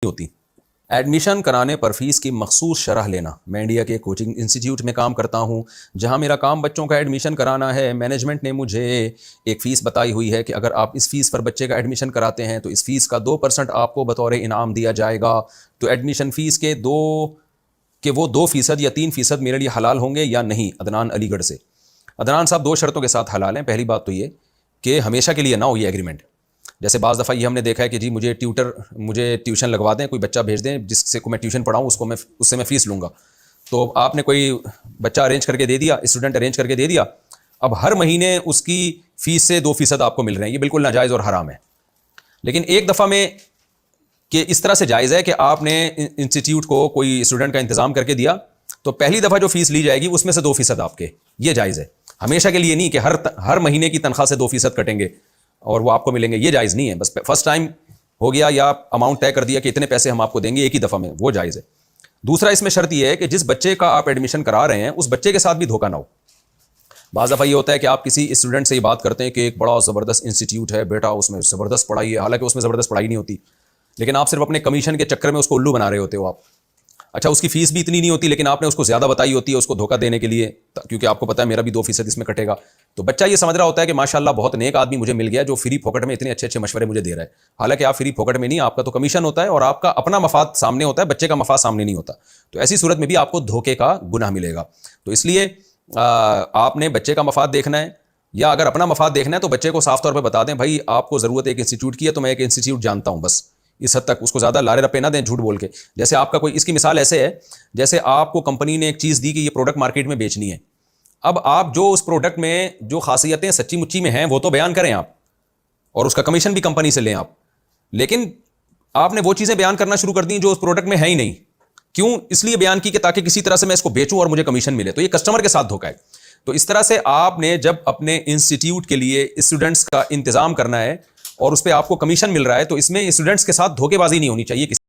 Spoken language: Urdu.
ہوتی. ایڈمیشن کرانے پر فیس کی مخصوص شرح لینا. میں انڈیا کے کوچنگ انسٹیٹیوٹ میں کام کرتا ہوں جہاں میرا کام بچوں کا ایڈمیشن کرانا ہے. مینجمنٹ نے مجھے ایک فیس بتائی ہوئی ہے کہ اگر آپ اس فیس پر بچے کا ایڈمیشن کراتے ہیں تو اس فیس کا 2% آپ کو بطور انعام دیا جائے گا. تو ایڈمیشن فیس کے وہ 2% یا 3% میرے لیے حلال ہوں گے یا نہیں. عدنان علی گڑھ سے. عدنان صاحب 2 شرطوں کے ساتھ حلال ہیں. پہلی بات تو یہ کہ ہمیشہ کے لیے نہ ہو یہ ایگریمنٹ. جیسے بعض دفعہ یہ ہم نے دیکھا ہے کہ جی مجھے ٹیوشن لگوا دیں, کوئی بچہ بھیج دیں جس سے کو میں ٹیوشن پڑھاؤں, اس سے میں فیس لوں گا. تو آپ نے کوئی بچہ ارینج کر کے دے دیا, اسٹوڈنٹ ارینج کر کے دے دیا, اب ہر مہینے اس کی فیس سے 2% آپ کو مل رہے ہیں. یہ بالکل ناجائز اور حرام ہے. لیکن ایک دفعہ میں کہ اس طرح سے جائز ہے کہ آپ نے انسٹیٹیوٹ کو کوئی اسٹوڈنٹ کا انتظام کر کے دیا تو پہلی دفعہ جو فیس لی جائے گی اس میں سے 2% آپ کے, یہ جائز ہے. ہمیشہ کے لیے نہیں کہ ہر مہینے کی تنخواہ سے 2% کٹیں گے اور وہ آپ کو ملیں گے, یہ جائز نہیں ہے. بس فرسٹ ٹائم ہو گیا یا اماؤنٹ طے کر دیا کہ اتنے پیسے ہم آپ کو دیں گے ایک ہی دفعہ میں, وہ جائز ہے. دوسرا اس میں شرط یہ ہے کہ جس بچے کا آپ ایڈمیشن کرا رہے ہیں اس بچے کے ساتھ بھی دھوکہ نہ ہو. بعض دفعہ یہ ہوتا ہے کہ آپ کسی اسٹوڈنٹ سے یہ بات کرتے ہیں کہ ایک بڑا زبردست انسٹیٹیوٹ ہے بیٹا, اس میں زبردست پڑھائی ہے, حالانکہ اس میں زبردست پڑھائی نہیں ہوتی, لیکن آپ صرف اپنے کمیشن کے چکر میں اس کو الو بنا رہے ہوتے ہو آپ. اچھا اس کی فیس بھی اتنی نہیں ہوتی لیکن آپ نے اس کو زیادہ بتائی ہوتی ہے اس کو دھوکہ دینے کے لیے, کیونکہ آپ کو پتا ہے میرا بھی 2% اس میں کٹے گا. تو بچہ یہ سمجھ رہا ہوتا ہے کہ ماشاء اللہ بہت نیک آدمی مجھے مل گیا جو فری پھوکٹ میں اتنے اچھے مشورے مجھے دے رہا ہے. حالانکہ آپ فری پھوکٹ میں نہیں, آپ کا تو کمیشن ہوتا ہے اور آپ کا اپنا مفاد سامنے ہوتا ہے, بچے کا مفاد سامنے نہیں ہوتا. تو ایسی صورت میں بھی آپ کو دھوکے کا گناہ ملے گا. تو اس لیے آپ نے بچے کا مفاد دیکھنا ہے, یا اگر اپنا مفاد دیکھنا ہے تو بچے کو صاف طور پہ بتا دیں بھائی آپ کو ضرورت ہے ایک انسٹیٹیوٹ کی ہے تو میں ایک انسٹیٹیوٹ جانتا ہوں, بس اس حد تک. اس کو زیادہ لارے رپے نہ دیں جھوٹ بول کے. جیسے آپ کا کوئی, اس کی مثال ایسے ہے جیسے آپ کو کمپنی نے ایک چیز دی کہ یہ پروڈکٹ مارکیٹ میں بیچنی ہے. اب آپ جو اس پروڈکٹ میں جو خاصیتیں سچی مچی میں ہیں وہ تو بیان کریں آپ, اور اس کا کمیشن بھی کمپنی سے لیں آپ, لیکن آپ نے وہ چیزیں بیان کرنا شروع کر دیں جو اس پروڈکٹ میں ہے ہی نہیں. کیوں؟ اس لیے بیان کی کہ تاکہ کسی طرح سے میں اس کو بیچوں اور مجھے کمیشن ملے. تو یہ کسٹمر کے ساتھ دھوکا ہے. تو اس طرح سے آپ نے جب اپنے انسٹیٹیوٹ کے لیے اسٹوڈنٹس کا انتظام کرنا ہے اور اس پہ آپ کو کمیشن مل رہا ہے تو اس میں اسٹوڈنٹس کے ساتھ دھوکے بازی نہیں ہونی چاہیے.